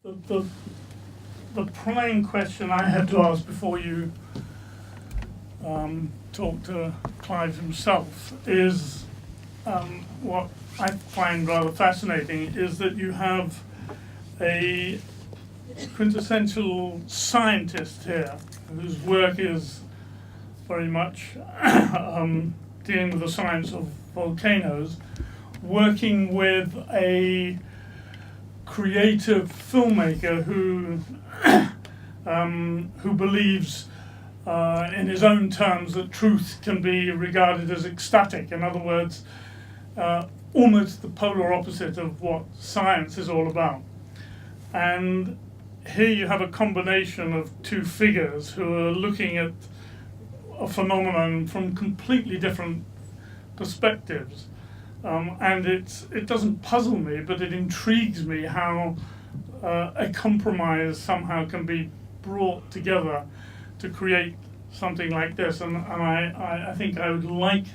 The, the plain question I had to ask before you talk to Clive himself is what I find rather fascinating is that you have a quintessential scientist here whose work is very much dealing with the science of volcanoes, working with a creative filmmaker who believes in his own terms that truth can be regarded as ecstatic. In other words, almost the polar opposite of what science is all about. And here you have a combination of two figures who are looking at a phenomenon from completely different perspectives. And it doesn't puzzle me, but it intrigues me how a compromise somehow can be brought together to create something like this. And I think I would like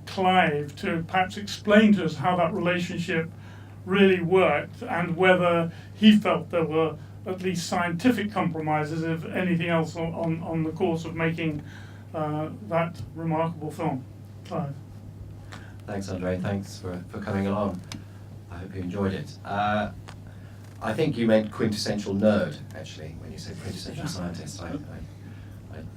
Clive to perhaps explain to us how that relationship really worked and whether he felt there were at least scientific compromises, if anything else, on the course of making that remarkable film. Clive. Thanks, André. Thanks for coming along. I hope you enjoyed it. I think you meant quintessential nerd, actually, when you said quintessential scientist. I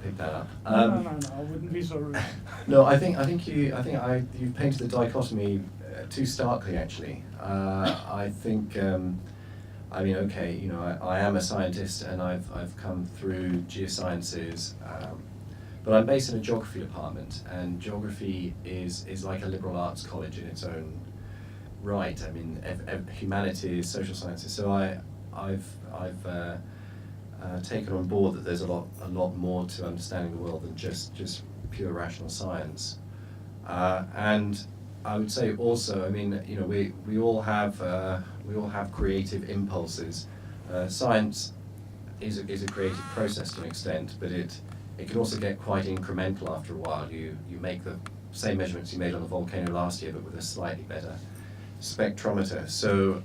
picked that up. No, I wouldn't be so rude. No, I think you've painted the dichotomy too starkly, actually. I think, I am a scientist and I've come through geosciences. But I'm based in a geography department, and geography is like a liberal arts college in its own right. I mean, humanities, social sciences. So I've taken on board that there's a lot more to understanding the world than just pure rational science. And I would say also, I mean, we all have creative impulses. Science is a creative process to an extent, but it can also get quite incremental after a while. You make the same measurements you made on the volcano last year, but with a slightly better spectrometer. So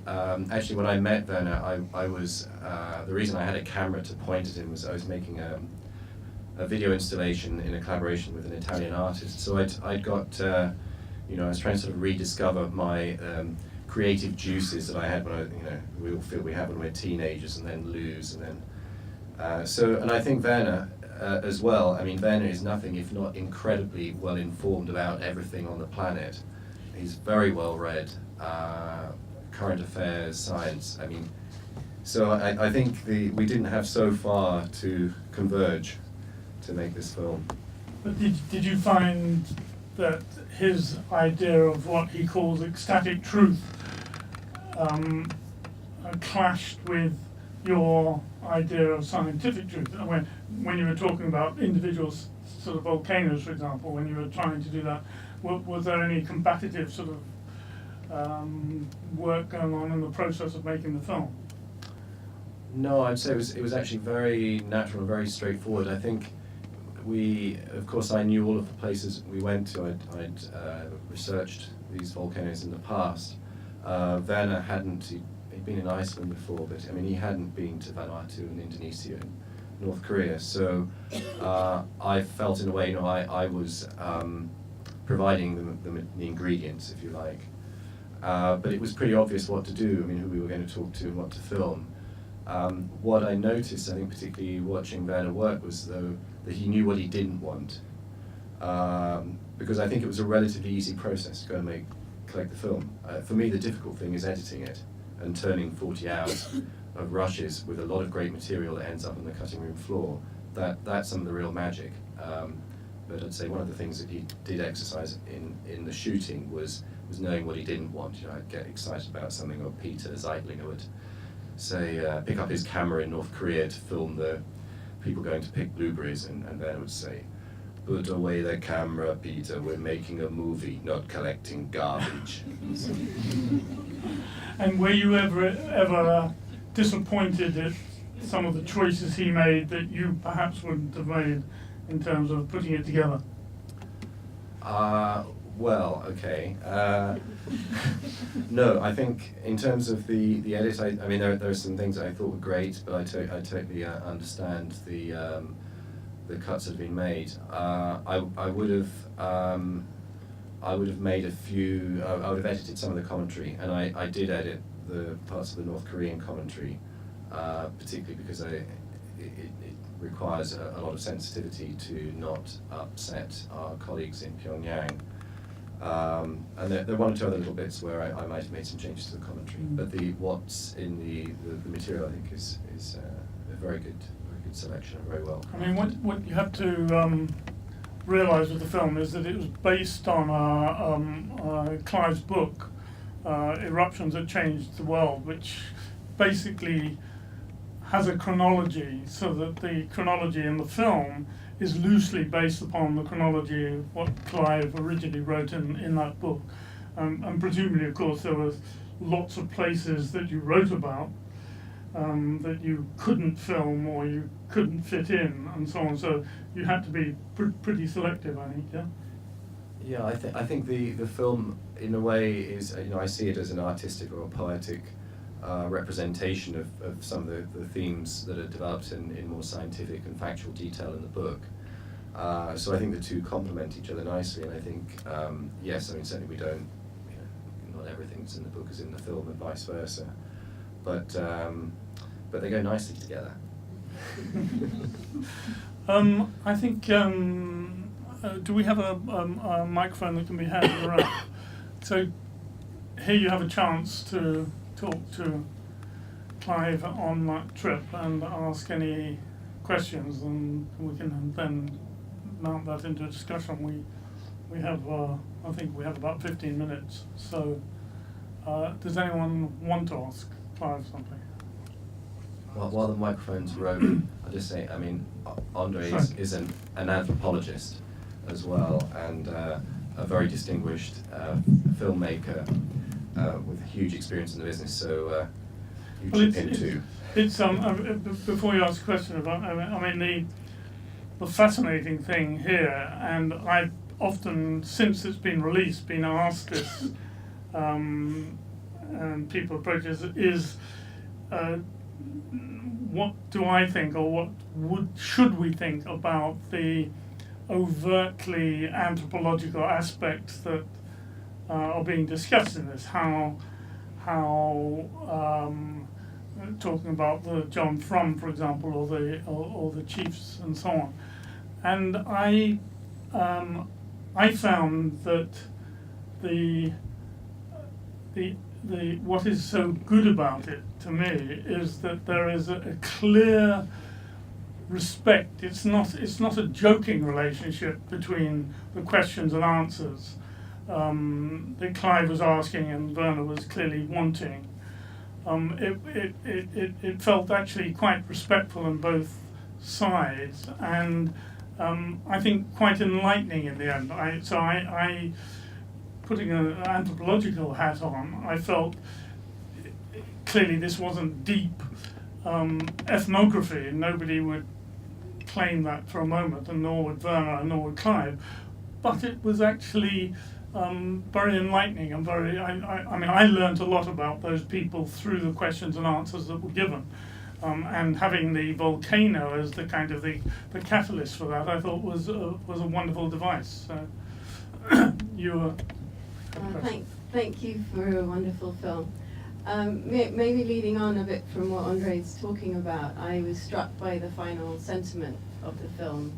actually, when I met Werner, I was the reason I had a camera to point at him was I was making a video installation in a collaboration with an Italian artist. So I'd got I was trying to sort of rediscover my creative juices that I had when we all feel we have when we're teenagers and then lose and then and I think Werner. As well, I mean, Werner is nothing if not incredibly well informed about everything on the planet. He's very well read, current affairs, science. I mean, so I think we didn't have so far to converge to make this film. But did you find that his idea of what he calls ecstatic truth clashed with your idea of scientific truth? When you were talking about individual sort of volcanoes, for example, when you were trying to do that, was there any competitive sort of work going on in the process of making the film? No, I'd say it was actually very natural and very straightforward. I think of course I knew all of the places we went to. I'd researched these volcanoes in the past. Werner hadn't. He'd been in Iceland before, but I mean he hadn't been to Vanuatu and Indonesia and North Korea. So I felt in a way, I was providing the ingredients, if you like. But it was pretty obvious what to do. I mean, who we were going to talk to and what to film. What I noticed, I think, particularly watching Werner work, was though that he knew what he didn't want. Because I think it was a relatively easy process to go and collect the film. For me, the difficult thing is editing it and turning 40 hours of rushes with a lot of great material that ends up on the cutting room floor. That's some of the real magic. But I'd say one of the things that he did exercise in the shooting was knowing what he didn't want. I'd get excited about something, or Peter Zeitlinger would say, pick up his camera in North Korea to film the people going to pick blueberries, and then would say, put away the camera, Peter, we're making a movie, not collecting garbage. And were you ever disappointed at some of the choices he made that you perhaps wouldn't have made in terms of putting it together? Well, okay. No, I think in terms of the edit, I mean, there are some things that I thought were great, but I totally understand the cuts that have been made. I would have made a few. I would have edited some of the commentary, and I did edit the parts of the North Korean commentary, particularly because it requires a lot of sensitivity to not upset our colleagues in Pyongyang. And there are one or two other little bits where I might have made some changes to the commentary, but what's in the material I think is a very good selection and very well. I mean, what you have to realise with the film is that it was based on Clive's book, Eruptions That Changed the World, which basically has a chronology, so that the chronology in the film is loosely based upon the chronology of what Clive originally wrote in that book. And presumably, of course, there were lots of places that you wrote about that you couldn't film or you couldn't fit in, and so on. So you had to be pretty selective, I think, yeah? Yeah, I think the film, in a way, is, I see it as an artistic or a poetic representation of some of the themes that are developed in more scientific and factual detail in the book. So I think the two complement each other nicely, and I think, yes, I mean, certainly we don't, not everything that's in the book is in the film and vice versa, but they go nicely together. I think, do we have a microphone that can be handed around? So here you have a chance to talk to Clive on that trip and ask any questions, and we can then mount that into a discussion. We have, I think we have about 15 minutes. So does anyone want to ask Clive something? Well, while the microphones roam, I'll just say, I mean, André is an anthropologist as well, and a very distinguished filmmaker with huge experience in the business, so you chip in too. It's before you ask a question about, I mean, the fascinating thing here, and I've often, since it's been released, been asked this, and people approach us, is what do I think, or what should we think about the overtly anthropological aspects that are being discussed in this? How talking about the John Frum, for example, or the chiefs and so on, and I found that the what is so good about it to me is that there is a clear respect. It's not a joking relationship between the questions and answers that Clive was asking and Werner was clearly wanting. It felt actually quite respectful on both sides, and I think quite enlightening in the end. I putting an anthropological hat on, I felt clearly this wasn't deep ethnography, and nobody would claim that for a moment, and nor would Werner, nor would Clive, but it was actually very enlightening and very, I mean, I learned a lot about those people through the questions and answers that were given. And having the volcano as the kind of the catalyst for that, I thought was a wonderful device. So you were. Thank you for a wonderful film. Maybe leading on a bit from what André's talking about, I was struck by the final sentiment of the film,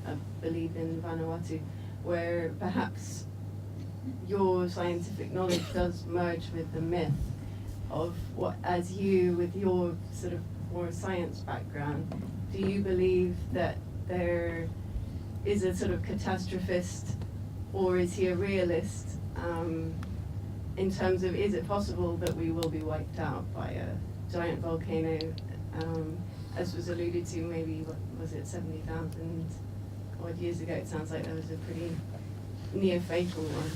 I believe in Vanuatu, where perhaps your scientific knowledge does merge with the myth of what, as you, with your sort of more science background, do you believe that there is a sort of catastrophist, or is he a realist, in terms of, is it possible that we will be wiped out by a giant volcano, as was alluded to maybe, what was it, 70,000 odd years ago? It sounds like that was a pretty near fatal one.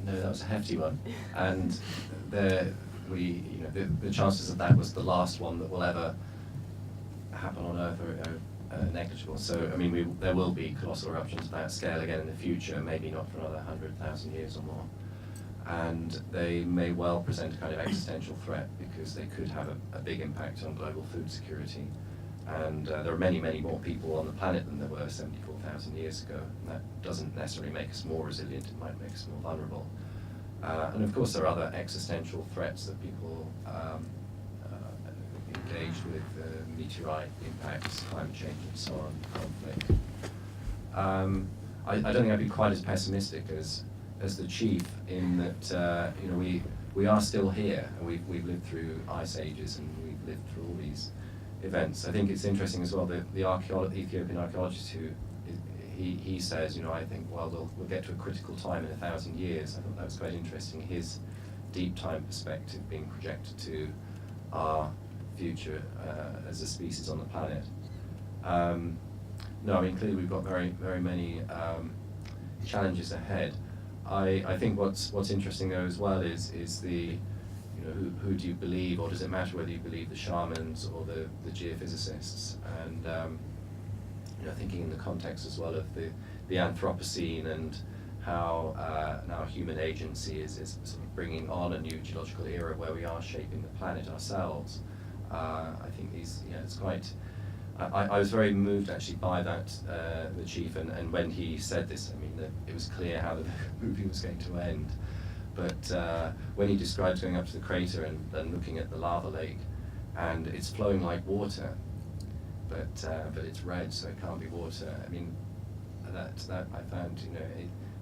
No, that was a hefty one, and the chances of that was the last one that will ever happen on Earth are negligible. So, I mean, there will be colossal eruptions of that scale again in the future, maybe not for another 100,000 years or more. And they may well present a kind of existential threat because they could have a big impact on global food security. And there are many, many more people on the planet than there were 74,000 years ago. And that doesn't necessarily make us more resilient, it might make us more vulnerable. And of course there are other existential threats that people engaged with, meteorite impacts, climate change and so on, conflict. I don't think I'd be quite as pessimistic as the chief in that you know, we are still here, and we've lived through ice ages and we've lived through all these events. I think it's interesting as well that the Ethiopian archaeologist who he says, you know, I think, well, we'll get to a critical time in 1,000 years. I thought that was quite interesting, his deep time perspective being projected to our future as a species on the planet. No, I mean, clearly we've got very, very many challenges ahead. I think what's interesting though as well is the, you know, who do you believe, or does it matter whether you believe the shamans or the geophysicists? And you know, thinking in the context as well of the Anthropocene and how now human agency is sort of bringing on a new geological era where we are shaping the planet ourselves. I think these, you know, it's quite. I was very moved actually by that, the chief, and when he said this, I mean, it was clear how the movie was going to end. But when he described going up to the crater and looking at the lava lake, and it's flowing like water, but it's red, so it can't be water. I mean, that I found, you know,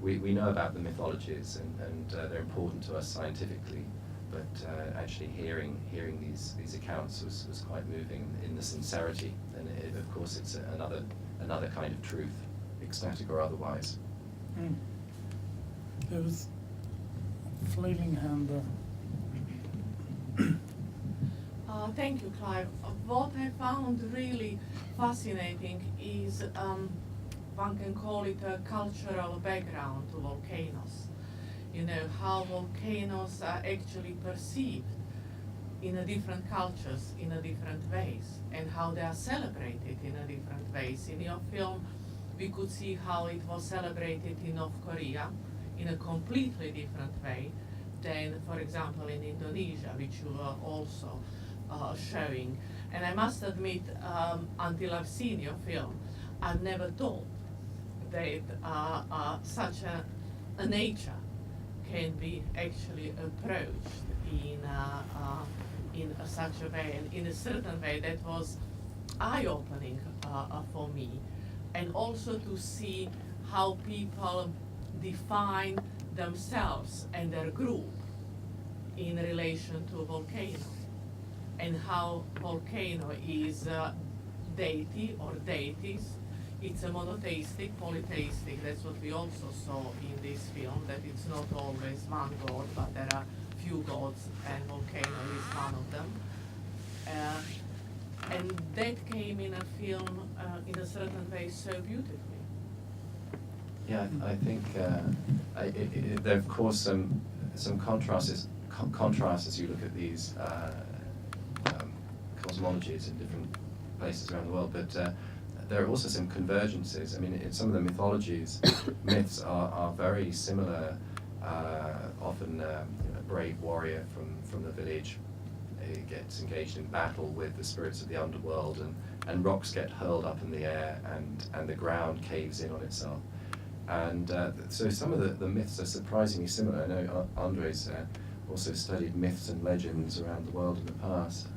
we know about the mythologies and they're important to us scientifically. But actually hearing these accounts was quite moving in the sincerity, and of course it's another kind of truth, ecstatic or otherwise. Mm. There was a flaming hand there. Thank you, Clive. What I found really fascinating is one can call it a cultural background to volcanoes. You know, how volcanoes are actually perceived in a different cultures, in a different ways, and how they are celebrated in a different ways. In your film, we could see how it was celebrated in North Korea in a completely different way than, for example, in Indonesia, which you were also showing. And I must admit, until I've seen your film, I've never thought that such a nature can be actually approached in such a way, and in a certain way that was eye-opening for me, and also to see how people define themselves and their group in relation to a volcano, and how volcano is deity or deities. It's a monotheistic, polytheistic. That's what we also saw in this film, that it's not always one god, but there are few gods, and volcano is one of them. And that came in a film in a certain way so beautifully. Yeah, I think there are of course some contrasts as you look at these cosmologies in different places around the world, but there are also some convergences. I mean, in some of the mythologies, myths are very similar. Often, you know, a brave warrior from the village gets engaged in battle with the spirits of the underworld, and rocks get hurled up in the air, and the ground caves in on itself. And so some of the myths are surprisingly similar. I know André's also studied myths and legends around the world in the past.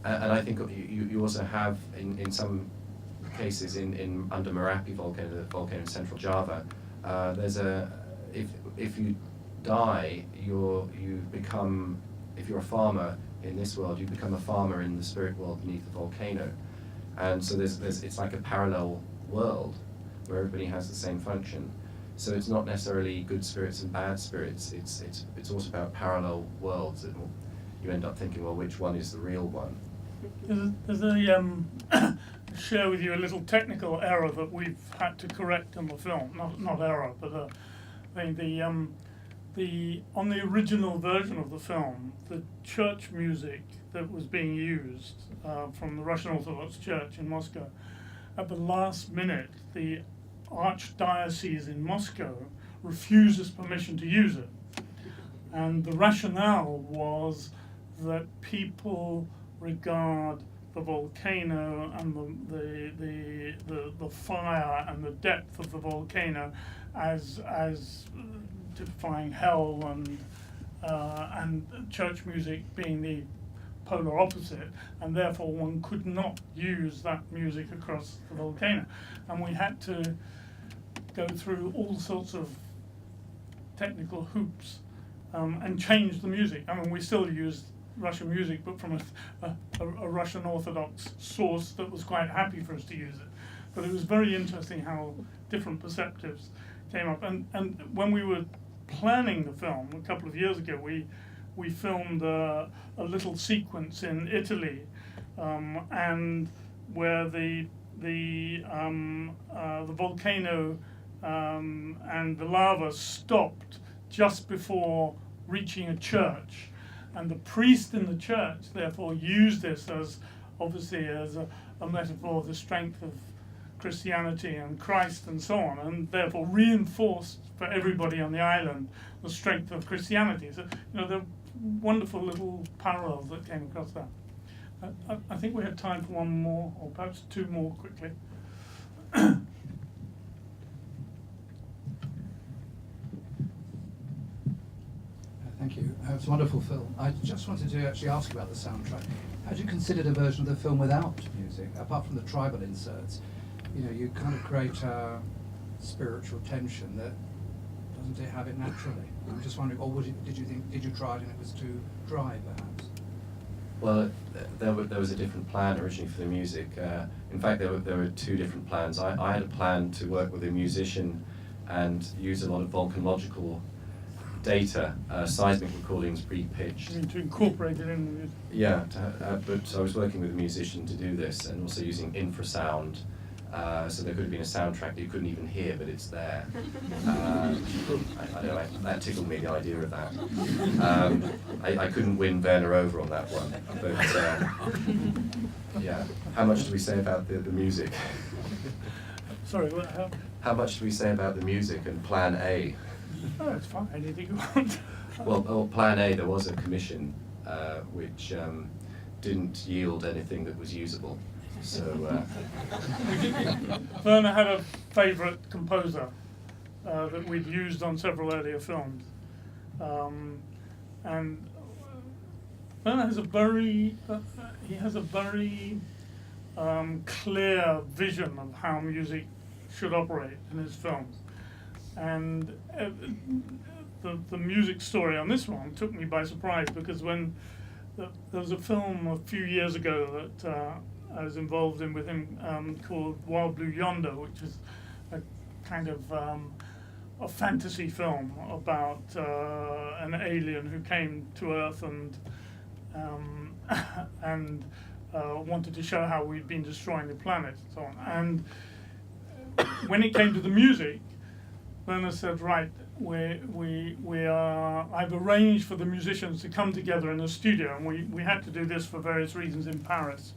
And I think you also have in some cases under Merapi volcano, the volcano in central Java, there's if you die, you become, if you're a farmer in this world, you become a farmer in the spirit world beneath the volcano, and so it's like a parallel world where everybody has the same function. So it's not necessarily good spirits and bad spirits. It's also about parallel worlds. You end up thinking, well, which one is the real one? There's a share with you a little technical error that we've had to correct in the film. Not error, but on the original version of the film, the church music that was being used from the Russian Orthodox Church in Moscow, at the last minute, the Archdiocese in Moscow refuses permission to use it. And the rationale was that people regard the volcano and the fire and the depth of the volcano as typifying hell, and church music being the polar opposite, and therefore one could not use that music across the volcano. And we had to go through all sorts of technical hoops and change the music. I mean, we still used Russian music, but from a Russian Orthodox source that was quite happy for us to use it. But it was very interesting how different perspectives came up. And when we were planning the film a couple of years ago, we filmed a little sequence in Italy, and where the volcano and the lava stopped just before reaching a church, and the priest in the church therefore used this as obviously as a metaphor of the strength of Christianity and Christ and so on, and therefore reinforced for everybody on the island the strength of Christianity. So, there are wonderful little parallels that came across that. I think we have time for one more, or perhaps two more quickly. Thank you. It's a wonderful film. I just wanted to actually ask about the soundtrack. Had you considered a version of the film without music, apart from the tribal inserts? You kind of create a spiritual tension that doesn't it have it naturally? I'm just wondering, or did you try it and it was too dry, perhaps? Well, there was a different plan originally for the music. In fact, there were two different plans. I had a plan to work with a musician and use a lot of volcanological data, seismic recordings pre-pitched. To incorporate it in the music. Yeah, but I was working with a musician to do this, and also using infrasound. So there could have been a soundtrack that you couldn't even hear, but it's there. I don't know, that tickled me, the idea of that. I couldn't win Werner over on that one, but yeah. How much do we say about the music? Sorry, what? How much do we say about the music and Plan A? Oh, it's fine, anything you want. Well, Plan A, there was a commission which didn't yield anything that was usable. So Werner had a favourite composer that we'd used on several earlier films, and Werner has a very clear vision of how music should operate in his films, and the music story on this one took me by surprise, because when there was a film a few years ago that I was involved in with him called Wild Blue Yonder, which is a kind of a fantasy film about an alien who came to Earth and wanted to show how we'd been destroying the planet and so on. And when it came to the music, Werner said, right, I've arranged for the musicians to come together in the studio, and we had to do this for various reasons in Paris,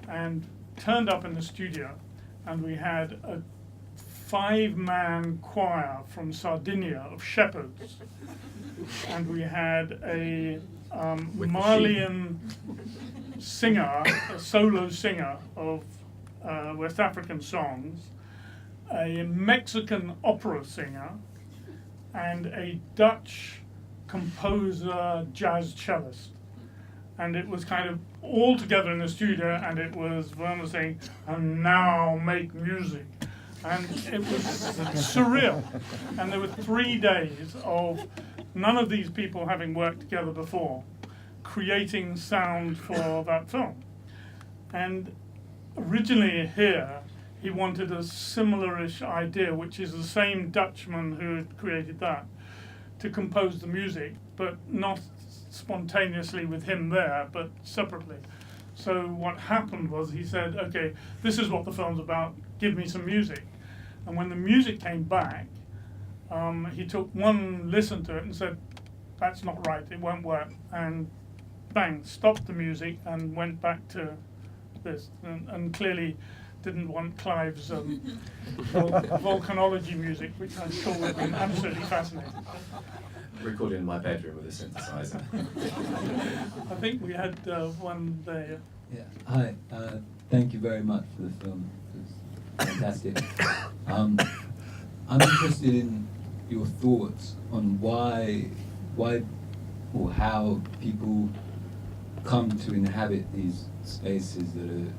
and turned up in the studio, and we had a 5-man choir from Sardinia of shepherds, and we had a Malian singer, a solo singer of West African songs, a Mexican opera singer, and a Dutch composer jazz cellist. And it was kind of all together in the studio, and it was Werner saying, "And now make music." And it was surreal. And there were 3 days of none of these people having worked together before, creating sound for that film. And originally here, he wanted a similar-ish idea, which is the same Dutchman who had created that, to compose the music, but not spontaneously with him there, but separately. So what happened was he said, okay, this is what the film's about, give me some music. And when the music came back, he took one listen to it and said, "That's not right, it won't work," and bang, stopped the music and went back to this, and clearly didn't want Clive's volcanology music, which I'm sure would have been absolutely fascinating. Recorded in my bedroom with a synthesizer. I think we had one there. Yeah. Hi. Thank you very much for the film. It was fantastic. I'm interested in your thoughts on why or how people come to inhabit these spaces that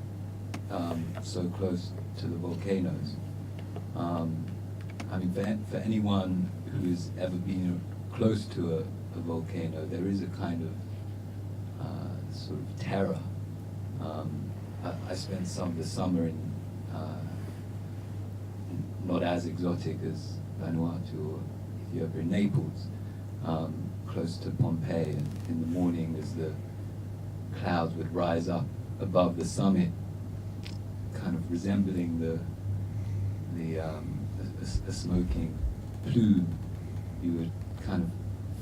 are so close to the volcanoes. I mean, for anyone who has ever been close to a volcano, there is a kind of sort of terror. I spent some of the summer in not as exotic as Vanuatu or Ethiopia, in Naples, close to Pompeii, and in the morning as the clouds would rise up above the summit, kind of resembling a smoking plume, you would kind of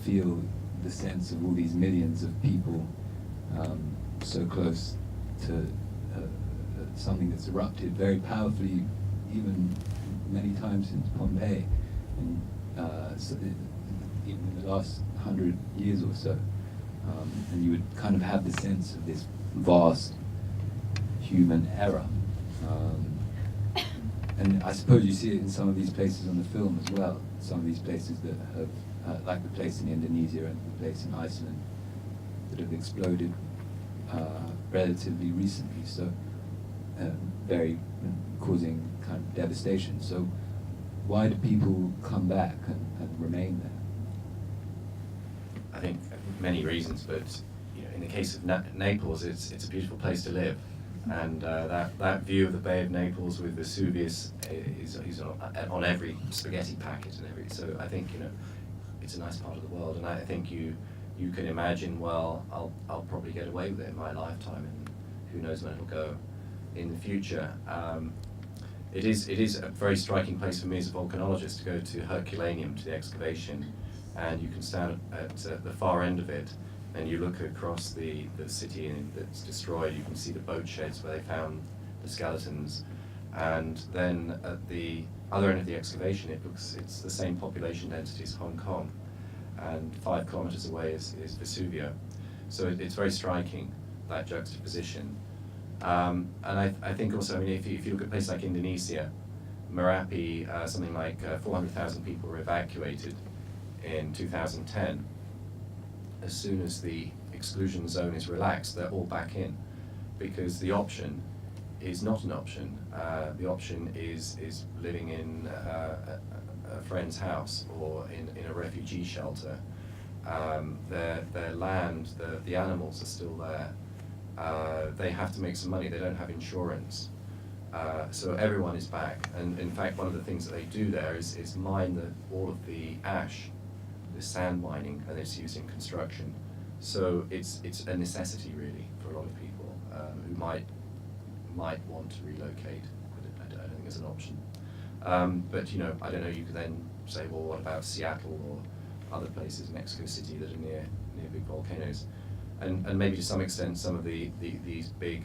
feel the sense of all these millions of people so close to something that's erupted very powerfully, even many times since Pompeii, and even in the last 100 years or so. And you would kind of have the sense of this vast human error. And I suppose you see it in some of these places on the film as well. Some of these places that have, like the place in Indonesia and the place in Iceland, that have exploded relatively recently. So very causing kind of devastation. So why do people come back and remain there? I think many reasons, but in the case of Naples, it's a beautiful place to live, and that view of the Bay of Naples with Vesuvius is on every spaghetti packet and every. So I think it's a nice part of the world, and I think you can imagine, well, I'll probably get away with it in my lifetime, and who knows when it'll go in the future. It is a very striking place for me as a volcanologist to go to Herculaneum, to the excavation, and you can stand at the far end of it, and you look across the city that's destroyed. You can see the boat sheds where they found the skeletons, and then at the other end of the excavation, it's the same population density as Hong Kong, and 5 kilometers away is Vesuvio. So it's very striking, that juxtaposition. And I think also, I mean, if you look at a place like Indonesia, Merapi, something like 400,000 people were evacuated in 2010. As soon as the exclusion zone is relaxed, they're all back in, because the option is not an option. The option is living in a friend's house or in a refugee shelter. Their land, the animals are still there. They have to make some money. They don't have insurance. So everyone is back. And in fact, one of the things that they do there is mine all of the ash, the sand mining, and it's used in construction. So it's a necessity really for a lot of people who might want to relocate, but I don't think it's an option. But I don't know. You could then say, well, what about Seattle or other places, Mexico City, that are near big volcanoes, and maybe to some extent some of these big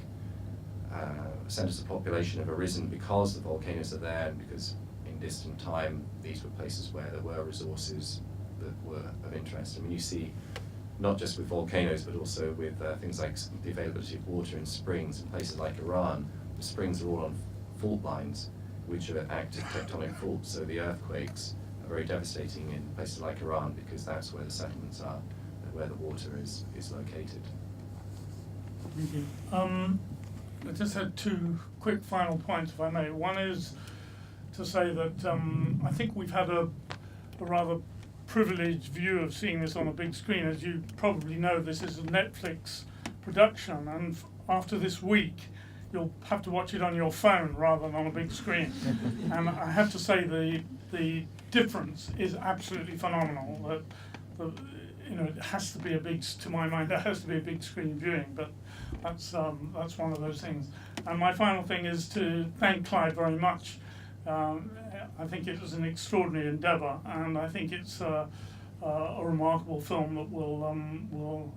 centers of population have arisen because the volcanoes are there, and because in distant time these were places where there were resources that were of interest. I mean, you see, not just with volcanoes, but also with things like the availability of water in springs. In places like Iran, the springs are all on fault lines, which are active tectonic faults, so the earthquakes are very devastating in places like Iran, because that's where the settlements are, and where the water is located. Thank you. I just had 2 quick final points, if I may. One is to say that I think we've had a rather privileged view of seeing this on a big screen. As you probably know, this is a Netflix production, and after this week you'll have to watch it on your phone rather than on a big screen. And I have to say the difference is absolutely phenomenal. It has to be to my mind, there has to be a big screen viewing, but that's one of those things. And my final thing is to thank Clive very much, I think it was an extraordinary endeavour, and I think it's a remarkable film that will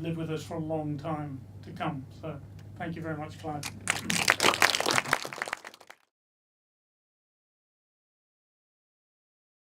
live with us for a long time to come. So, thank you very much, Clive.